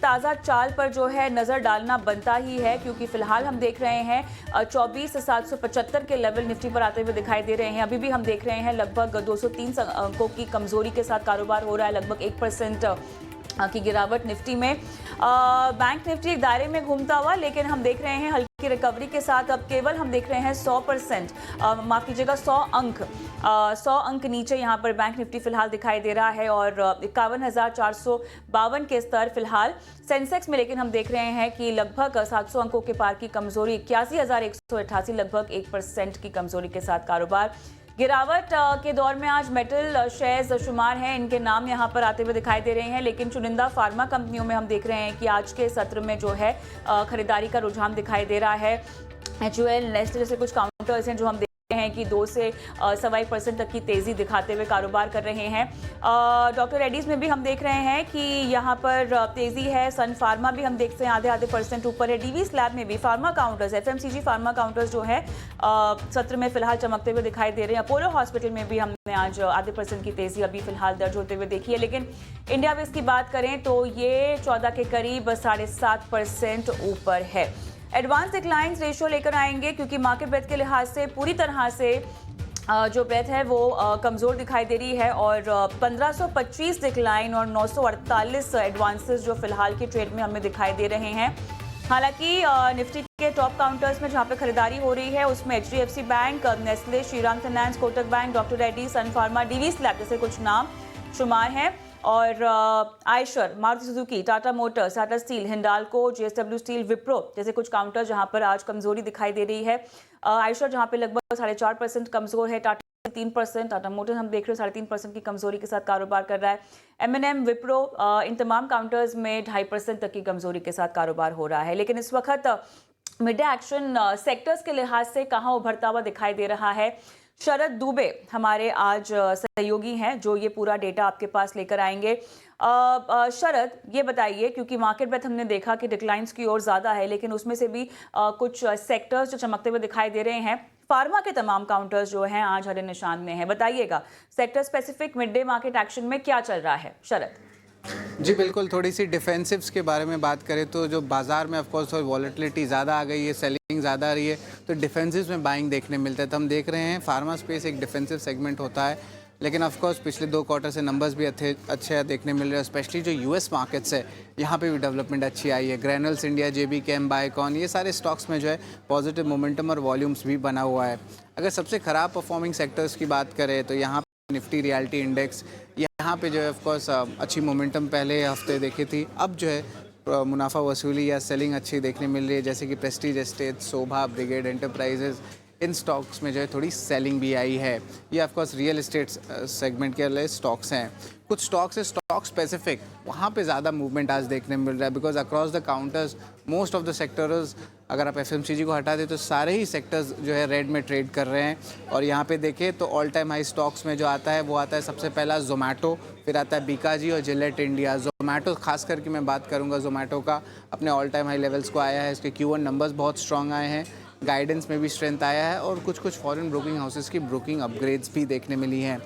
ताज़ा चाल पर जो है नज़र डालना बनता ही है, क्योंकि फिलहाल हम देख रहे हैं 24,775 के लेवल निफ्टी पर आते हुए दिखाई दे रहे हैं। अभी भी हम देख रहे हैं लगभग 203 अंकों की कमजोरी के साथ कारोबार हो रहा है, लगभग 1% की गिरावट निफ्टी में। बैंक निफ्टी एक दायरे में घूमता हुआ, लेकिन हम देख रहे हैं हल्की रिकवरी के साथ अब केवल हम देख रहे हैं 100%, माफ कीजिएगा 100 अंक नीचे यहाँ पर बैंक निफ्टी फिलहाल दिखाई दे रहा है और 51,452 के स्तर फिलहाल सेंसेक्स में। लेकिन हम देख रहे हैं कि लगभग 700 अंकों के पार की कमजोरी, 81,188, लगभग 1% की कमजोरी के साथ कारोबार। गिरावट के दौर में आज मेटल शेयर्स शुमार हैं, इनके नाम यहां पर आते हुए दिखाई दे रहे हैं, लेकिन चुनिंदा फार्मा कंपनियों में हम देख रहे हैं कि आज के सत्र में जो है खरीदारी का रुझान दिखाई दे रहा है। HUL, नेस्ले जैसे कुछ काउंटर्स हैं जो हम हैं कि 2 से 2.25% तक की तेजी दिखाते हुए कारोबार कर रहे हैं। डॉक्टर रेड्डीज में भी हम देख रहे हैं कि यहाँ पर तेजी है। सन फार्मा भी हम देखते हैं आधे % ऊपर है। डीवी स्लैब में भी pharma counters, FMCG pharma counters जो है सत्र में फिलहाल चमकते हुए दिखाई दे रहे हैं। अपोलो हॉस्पिटल में भी हमने आज आधे % की तेजी अभी फिलहाल दर्ज होते हुए देखी है। लेकिन इंडिया बेस की बात करें तो ये 14 के करीब 7.5% ऊपर है। एडवांस डिक्लाइंस रेशियो लेकर आएंगे, क्योंकि मार्केट ब्रेथ के लिहाज से पूरी तरह से जो ब्रेथ है वो कमज़ोर दिखाई दे रही है और 1525 डिक्लाइन और 948 एडवांसेस जो फिलहाल की ट्रेड में हमें दिखाई दे रहे हैं। हालांकि निफ्टी के टॉप काउंटर्स में जहां पे खरीदारी हो रही है उसमें HDFC bank, Nestle, Shriram finance, Kotak bank, doctor Reddy, Sun pharma, Divi स्लैब जैसे कुछ नाम शुमार हैं। और Eicher, Maruti Suzuki, Tata Motors, Tata Steel, Hindalco, JSW steel, Wipro जैसे कुछ काउंटर जहां पर आज कमजोरी दिखाई दे रही है। आयशर जहां पे लगभग 4.5% कमजोर है, टाटा 3%, टाटा मोटर्स हम देख रहे हो 3.5% की कमजोरी के साथ कारोबार कर रहा है। M&M, विप्रो, इन तमाम काउंटर्स में 2.5% तक की कमजोरी के साथ कारोबार हो रहा है। लेकिन इस वक्त मिड डे एक्शन सेक्टर्स के लिहाज से कहाँ उभरता हुआ दिखाई दे रहा है। शरद दुबे हमारे आज सहयोगी हैं जो ये पूरा डेटा आपके पास लेकर आएंगे। शरद, ये बताइए, क्योंकि मार्केट ब्रेथ हमने देखा कि डिक्लाइंस की ओर ज़्यादा है, लेकिन उसमें से भी कुछ सेक्टर्स जो चमकते हुए दिखाई दे रहे हैं। फार्मा के तमाम काउंटर्स जो हैं आज हरे निशान में हैं। बताइएगा sector specific mid day market action में क्या चल रहा है। शरद जी बिल्कुल, थोड़ी सी डिफेंसिव्स के बारे में बात करें तो जो बाज़ार में ऑफकोर्स थोड़ी वॉलेटिलिटी ज़्यादा आ गई है, सेलिंग ज़्यादा आ रही है, तो डिफेंसिव्स में बाइंग देखने मिलता है। तो हम देख रहे हैं फार्मा स्पेस एक डिफेंसिव सेगमेंट होता है, लेकिन ऑफकोर्स पिछले 2 क्वार्टर से नंबर्स भी अच्छे देखने मिल रहे हैं। स्पेशली जो US मार्केट्स है यहाँ पे भी डेवलपमेंट अच्छी आई है। Granules India, JB Chem, Biocon, ये सारे स्टॉक्स में जो है पॉजिटिव मोमेंटम और वॉल्यूम्स भी बना हुआ है। अगर सबसे ख़राब परफॉर्मिंग सेक्टर्स की बात करें तो यहाँ निफ्टी रियलिटी इंडेक्स, यहाँ पे जो है ऑफकोर्स अच्छी मोमेंटम पहले हफ्ते देखी थी। अब जो है मुनाफा वसूली या सेलिंग अच्छी देखने मिल रही है, जैसे कि प्रेस्टीज एस्टेट, शोभा, ब्रिगेड एंटरप्राइजेज, इन स्टॉक्स में जो है थोड़ी सेलिंग भी आई है। ये ऑफकोर्स रियल एस्टेट सेगमेंट के लिए स्टॉक्स हैं। कुछ स्टॉक्स है स्टॉक स्पेसिफिक, वहाँ पे ज़्यादा मूवमेंट आज देखने मिल रहा है, because across the counters most of the sectors, अगर आप FMCG को हटा दें तो सारे ही सेक्टर्स जो है रेड में ट्रेड कर रहे हैं। और यहाँ पे देखें तो ऑल टाइम हाई स्टॉक्स में जो आता है वो आता है सबसे पहला जोमेटो, फिर आता है बीकाजी और जिलेट इंडिया। जोमेटो खास करके मैं बात करूँगा, जोमेटो का अपने ऑल टाइम हाई लेवल्स को आया है। इसके Q1 नंबर्स बहुत स्ट्रॉन्ग आए हैं, गाइडेंस में भी स्ट्रेंथ आया है और कुछ फॉरेन ब्रोकिंग हाउसेस की ब्रोकिंग अपग्रेड्स भी देखने मिली हैं।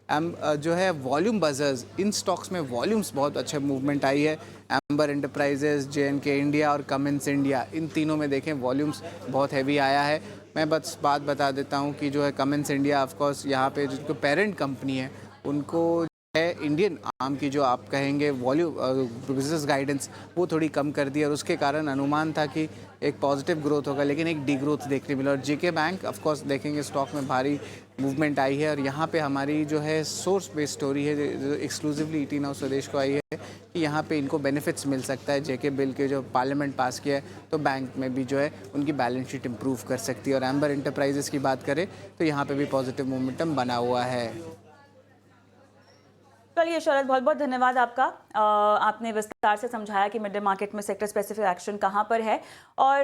जो है वॉल्यूम बजर्स, इन स्टॉक्स में वॉल्यूम्स बहुत अच्छे मूवमेंट आई है। एम्बर एंटरप्राइजेज, JNK इंडिया और कमिंस इंडिया, इन तीनों में देखें वॉल्यूम्स बहुत हैवी आया है। मैं बस बात बता देता हूँ कि जो है कमिंस इंडिया ऑफकोर्स यहाँ पे जिनको पेरेंट कंपनी है उनको है इंडियन आर्म की जो आप कहेंगे वॉल्यूम बिजनेस गाइडेंस वो थोड़ी कम कर दी और उसके कारण अनुमान था कि एक पॉजिटिव ग्रोथ होगा, लेकिन एक डी ग्रोथ देखने मिला। और JK बैंक ऑफकोर्स देखेंगे स्टॉक में भारी मूवमेंट आई है और यहाँ पे हमारी जो है सोर्स बेस्ड स्टोरी है जो एक्सक्लूसिवली ET नाउ स्वदेश को आई है कि यहाँ पे इनको बेनिफिट्स मिल सकता है। JK बिल के जो पार्लियामेंट पास किया है तो बैंक में भी जो है उनकी बैलेंस शीट इंप्रूव कर सकती है। और एम्बर एंटरप्राइजेस की बात करें तो यहाँ पे भी पॉजिटिव मोमेंटम बना हुआ है। चलिए शरद, बहुत बहुत धन्यवाद आपका। आपने विस्तार से समझाया कि मिड डे मार्केट में सेक्टर स्पेसिफिक एक्शन कहाँ पर है और